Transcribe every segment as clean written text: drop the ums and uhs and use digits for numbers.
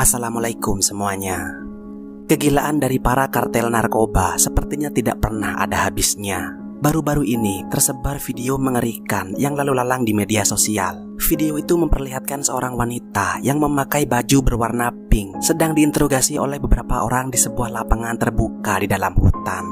Assalamualaikum semuanya. Kegilaan dari para kartel narkoba sepertinya tidak pernah ada habisnya. Baru-baru ini tersebar video mengerikan yang lalu lalang di media sosial. Video itu memperlihatkan seorang wanita yang memakai baju berwarna pink sedang diinterogasi oleh beberapa orang di sebuah lapangan terbuka di dalam hutan.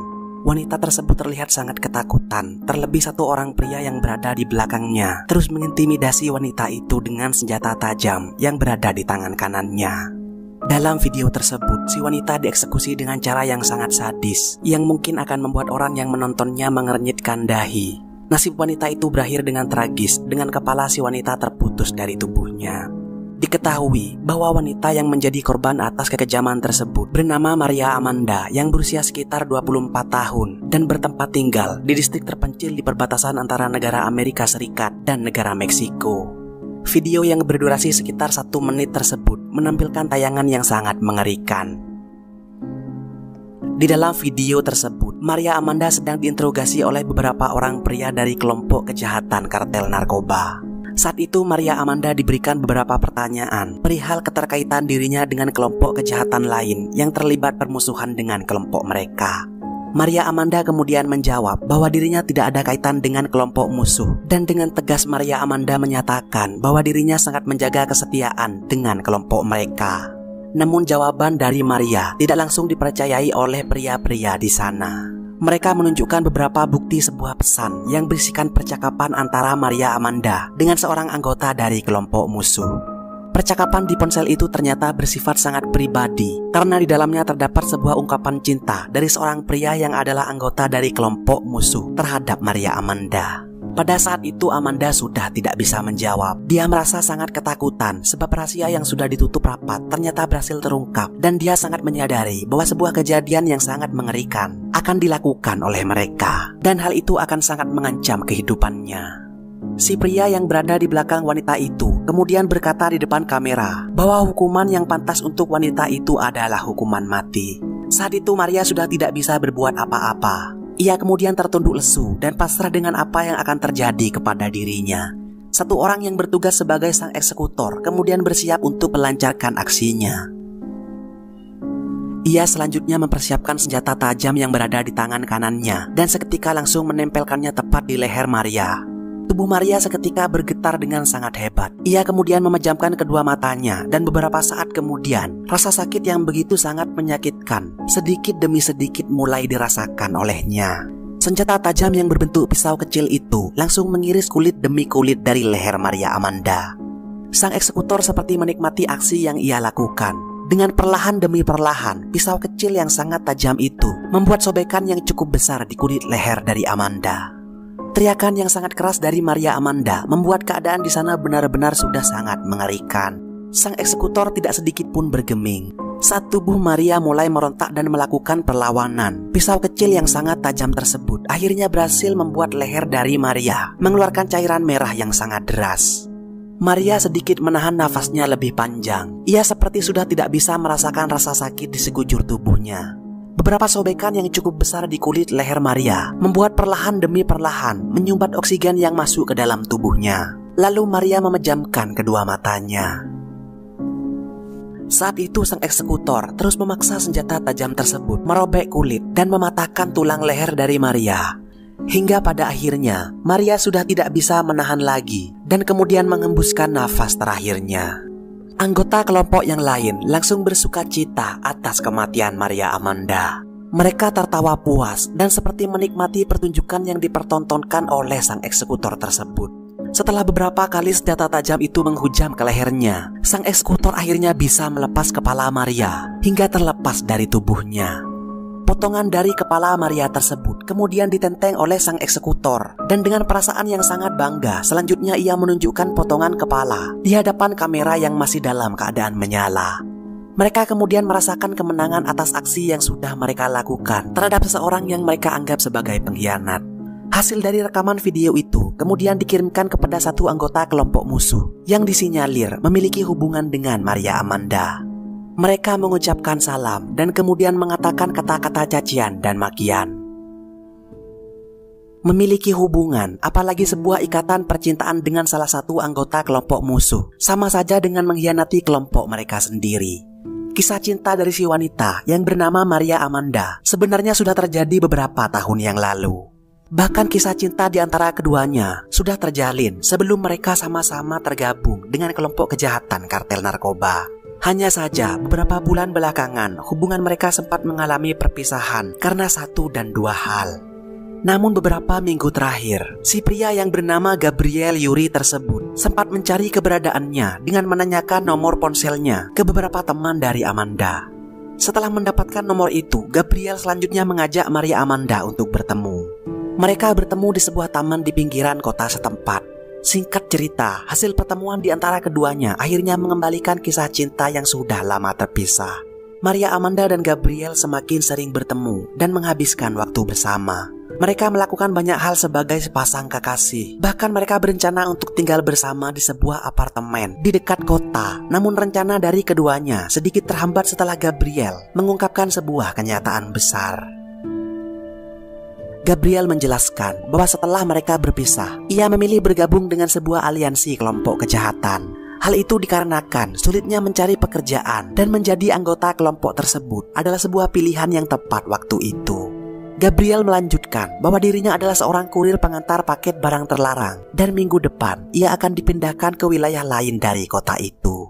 Wanita tersebut terlihat sangat ketakutan, terlebih satu orang pria yang berada di belakangnya terus mengintimidasi wanita itu dengan senjata tajam yang berada di tangan kanannya. Dalam video tersebut, si wanita dieksekusi dengan cara yang sangat sadis, yang mungkin akan membuat orang yang menontonnya mengernyitkan dahi. Nasib wanita itu berakhir dengan tragis, dengan kepala si wanita terputus dari tubuhnya. Diketahui bahwa wanita yang menjadi korban atas kekejaman tersebut bernama Maria Amanda yang berusia sekitar 24 tahun dan bertempat tinggal di distrik terpencil di perbatasan antara negara Amerika Serikat dan negara Meksiko. Video yang berdurasi sekitar 1 menit tersebut menampilkan tayangan yang sangat mengerikan. Di dalam video tersebut, Maria Amanda sedang diinterogasi oleh beberapa orang pria dari kelompok kejahatan kartel narkoba. Saat itu Maria Amanda diberikan beberapa pertanyaan perihal keterkaitan dirinya dengan kelompok kejahatan lain yang terlibat permusuhan dengan kelompok mereka. Maria Amanda kemudian menjawab bahwa dirinya tidak ada kaitan dengan kelompok musuh, dan dengan tegas Maria Amanda menyatakan bahwa dirinya sangat menjaga kesetiaan dengan kelompok mereka. Namun jawaban dari Maria tidak langsung dipercayai oleh pria-pria di sana. Mereka menunjukkan beberapa bukti sebuah pesan yang berisikan percakapan antara Maria Amanda dengan seorang anggota dari kelompok musuh. Percakapan di ponsel itu ternyata bersifat sangat pribadi karena di dalamnya terdapat sebuah ungkapan cinta dari seorang pria yang adalah anggota dari kelompok musuh terhadap Maria Amanda. Pada saat itu Amanda sudah tidak bisa menjawab. Dia merasa sangat ketakutan sebab rahasia yang sudah ditutup rapat ternyata berhasil terungkap, dan dia sangat menyadari bahwa sebuah kejadian yang sangat mengerikan akan dilakukan oleh mereka, dan hal itu akan sangat mengancam kehidupannya. Si pria yang berada di belakang wanita itu kemudian berkata di depan kamera bahwa hukuman yang pantas untuk wanita itu adalah hukuman mati. Saat itu Maria sudah tidak bisa berbuat apa-apa. Ia kemudian tertunduk lesu dan pasrah dengan apa yang akan terjadi kepada dirinya. Satu orang yang bertugas sebagai sang eksekutor kemudian bersiap untuk melancarkan aksinya. Ia selanjutnya mempersiapkan senjata tajam yang berada di tangan kanannya dan seketika langsung menempelkannya tepat di leher Maria. Tubuh Maria seketika bergetar dengan sangat hebat. Ia kemudian memejamkan kedua matanya dan beberapa saat kemudian rasa sakit yang begitu sangat menyakitkan sedikit demi sedikit mulai dirasakan olehnya. Senjata tajam yang berbentuk pisau kecil itu langsung mengiris kulit demi kulit dari leher Maria Amanda. Sang eksekutor seperti menikmati aksi yang ia lakukan. Dengan perlahan demi perlahan, pisau kecil yang sangat tajam itu membuat sobekan yang cukup besar di kulit leher dari Amanda. Teriakan yang sangat keras dari Maria Amanda membuat keadaan di sana benar-benar sudah sangat mengerikan. Sang eksekutor tidak sedikit pun bergeming. Saat tubuh Maria mulai merontak dan melakukan perlawanan, pisau kecil yang sangat tajam tersebut akhirnya berhasil membuat leher dari Maria mengeluarkan cairan merah yang sangat deras. Maria sedikit menahan nafasnya lebih panjang. Ia seperti sudah tidak bisa merasakan rasa sakit di sekujur tubuhnya. Beberapa sobekan yang cukup besar di kulit leher Maria membuat perlahan demi perlahan menyumbat oksigen yang masuk ke dalam tubuhnya. Lalu Maria memejamkan kedua matanya. Saat itu sang eksekutor terus memaksa senjata tajam tersebut merobek kulit dan mematahkan tulang leher dari Maria. Hingga pada akhirnya Maria sudah tidak bisa menahan lagi dan kemudian mengembuskan nafas terakhirnya. Anggota kelompok yang lain langsung bersuka cita atas kematian Maria Amanda. Mereka tertawa puas dan seperti menikmati pertunjukan yang dipertontonkan oleh sang eksekutor tersebut. Setelah beberapa kali senjata tajam itu menghujam ke lehernya, sang eksekutor akhirnya bisa melepas kepala Maria hingga terlepas dari tubuhnya. Potongan dari kepala Maria tersebut kemudian ditenteng oleh sang eksekutor, dan dengan perasaan yang sangat bangga selanjutnya ia menunjukkan potongan kepala di hadapan kamera yang masih dalam keadaan menyala. Mereka kemudian merasakan kemenangan atas aksi yang sudah mereka lakukan terhadap seseorang yang mereka anggap sebagai pengkhianat. Hasil dari rekaman video itu kemudian dikirimkan kepada satu anggota kelompok musuh yang disinyalir memiliki hubungan dengan Maria Amanda. Mereka mengucapkan salam dan kemudian mengatakan kata-kata cacian dan makian. Memiliki hubungan, apalagi sebuah ikatan percintaan dengan salah satu anggota kelompok musuh, sama saja dengan mengkhianati kelompok mereka sendiri. Kisah cinta dari si wanita yang bernama Maria Amanda sebenarnya sudah terjadi beberapa tahun yang lalu. Bahkan kisah cinta di antara keduanya sudah terjalin sebelum mereka sama-sama tergabung dengan kelompok kejahatan kartel narkoba. Hanya saja beberapa bulan belakangan hubungan mereka sempat mengalami perpisahan karena satu dan dua hal. Namun beberapa minggu terakhir, si pria yang bernama Gabriel Yuri tersebut sempat mencari keberadaannya dengan menanyakan nomor ponselnya ke beberapa teman dari Amanda. Setelah mendapatkan nomor itu, Gabriel selanjutnya mengajak Maria Amanda untuk bertemu. Mereka bertemu di sebuah taman di pinggiran kota setempat. Singkat cerita, hasil pertemuan di antara keduanya akhirnya mengembalikan kisah cinta yang sudah lama terpisah. Maria Amanda dan Gabriel semakin sering bertemu dan menghabiskan waktu bersama. Mereka melakukan banyak hal sebagai sepasang kekasih. Bahkan mereka berencana untuk tinggal bersama di sebuah apartemen di dekat kota. Namun rencana dari keduanya sedikit terhambat setelah Gabriel mengungkapkan sebuah kenyataan besar. Gabriel menjelaskan bahwa setelah mereka berpisah, ia memilih bergabung dengan sebuah aliansi kelompok kejahatan. Hal itu dikarenakan sulitnya mencari pekerjaan dan menjadi anggota kelompok tersebut adalah sebuah pilihan yang tepat waktu itu. Gabriel melanjutkan bahwa dirinya adalah seorang kurir pengantar paket barang terlarang dan minggu depan ia akan dipindahkan ke wilayah lain dari kota itu.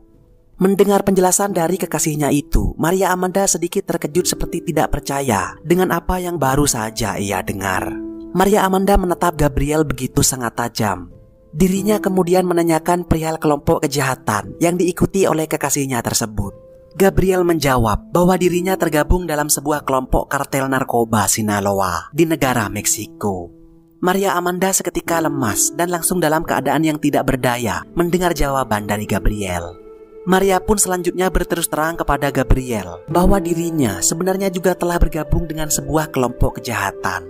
Mendengar penjelasan dari kekasihnya itu, Maria Amanda sedikit terkejut seperti tidak percaya dengan apa yang baru saja ia dengar. Maria Amanda menatap Gabriel begitu sangat tajam. Dirinya kemudian menanyakan perihal kelompok kejahatan yang diikuti oleh kekasihnya tersebut. Gabriel menjawab bahwa dirinya tergabung dalam sebuah kelompok kartel narkoba Sinaloa di negara Meksiko. Maria Amanda seketika lemas dan langsung dalam keadaan yang tidak berdaya mendengar jawaban dari Gabriel. Maria pun selanjutnya berterus terang kepada Gabriel bahwa dirinya sebenarnya juga telah bergabung dengan sebuah kelompok kejahatan.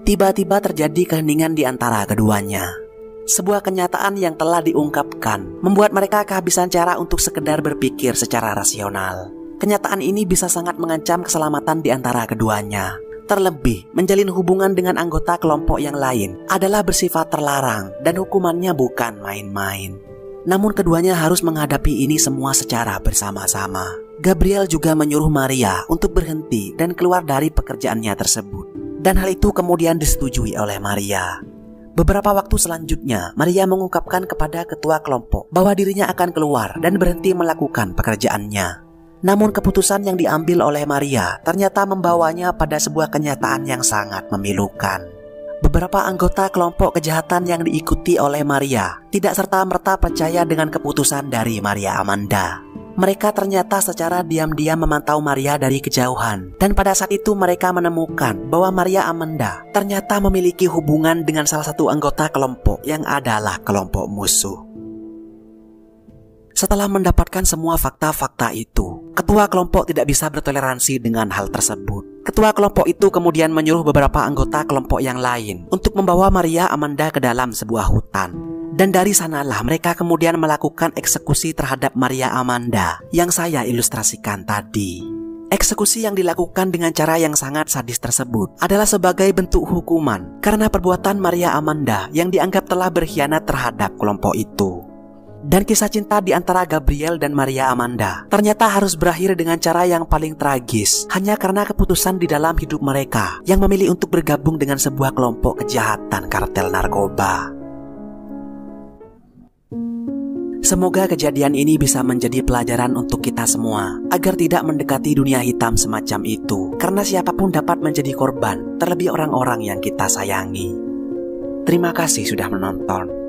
Tiba-tiba terjadi keheningan di antara keduanya. Sebuah kenyataan yang telah diungkapkan membuat mereka kehabisan cara untuk sekedar berpikir secara rasional. Kenyataan ini bisa sangat mengancam keselamatan di antara keduanya. Terlebih, menjalin hubungan dengan anggota kelompok yang lain adalah bersifat terlarang dan hukumannya bukan main-main. Namun keduanya harus menghadapi ini semua secara bersama-sama. Gabriel juga menyuruh Maria untuk berhenti dan keluar dari pekerjaannya tersebut. Dan hal itu kemudian disetujui oleh Maria. Beberapa waktu selanjutnya, Maria mengungkapkan kepada ketua kelompok bahwa dirinya akan keluar dan berhenti melakukan pekerjaannya. Namun keputusan yang diambil oleh Maria ternyata membawanya pada sebuah kenyataan yang sangat memilukan. Beberapa anggota kelompok kejahatan yang diikuti oleh Maria tidak serta-merta percaya dengan keputusan dari Maria Amanda. Mereka ternyata secara diam-diam memantau Maria dari kejauhan. Dan pada saat itu mereka menemukan bahwa Maria Amanda ternyata memiliki hubungan dengan salah satu anggota kelompok yang adalah kelompok musuh. Setelah mendapatkan semua fakta-fakta itu, ketua kelompok tidak bisa bertoleransi dengan hal tersebut. Ketua kelompok itu kemudian menyuruh beberapa anggota kelompok yang lain untuk membawa Maria Amanda ke dalam sebuah hutan. Dan dari sanalah mereka kemudian melakukan eksekusi terhadap Maria Amanda yang saya ilustrasikan tadi. Eksekusi yang dilakukan dengan cara yang sangat sadis tersebut adalah sebagai bentuk hukuman karena perbuatan Maria Amanda yang dianggap telah berkhianat terhadap kelompok itu. Dan kisah cinta di antara Gabriel dan Maria Amanda ternyata harus berakhir dengan cara yang paling tragis hanya karena keputusan di dalam hidup mereka yang memilih untuk bergabung dengan sebuah kelompok kejahatan kartel narkoba. Semoga kejadian ini bisa menjadi pelajaran untuk kita semua agar tidak mendekati dunia hitam semacam itu, karena siapapun dapat menjadi korban, terlebih orang-orang yang kita sayangi. Terima kasih sudah menonton.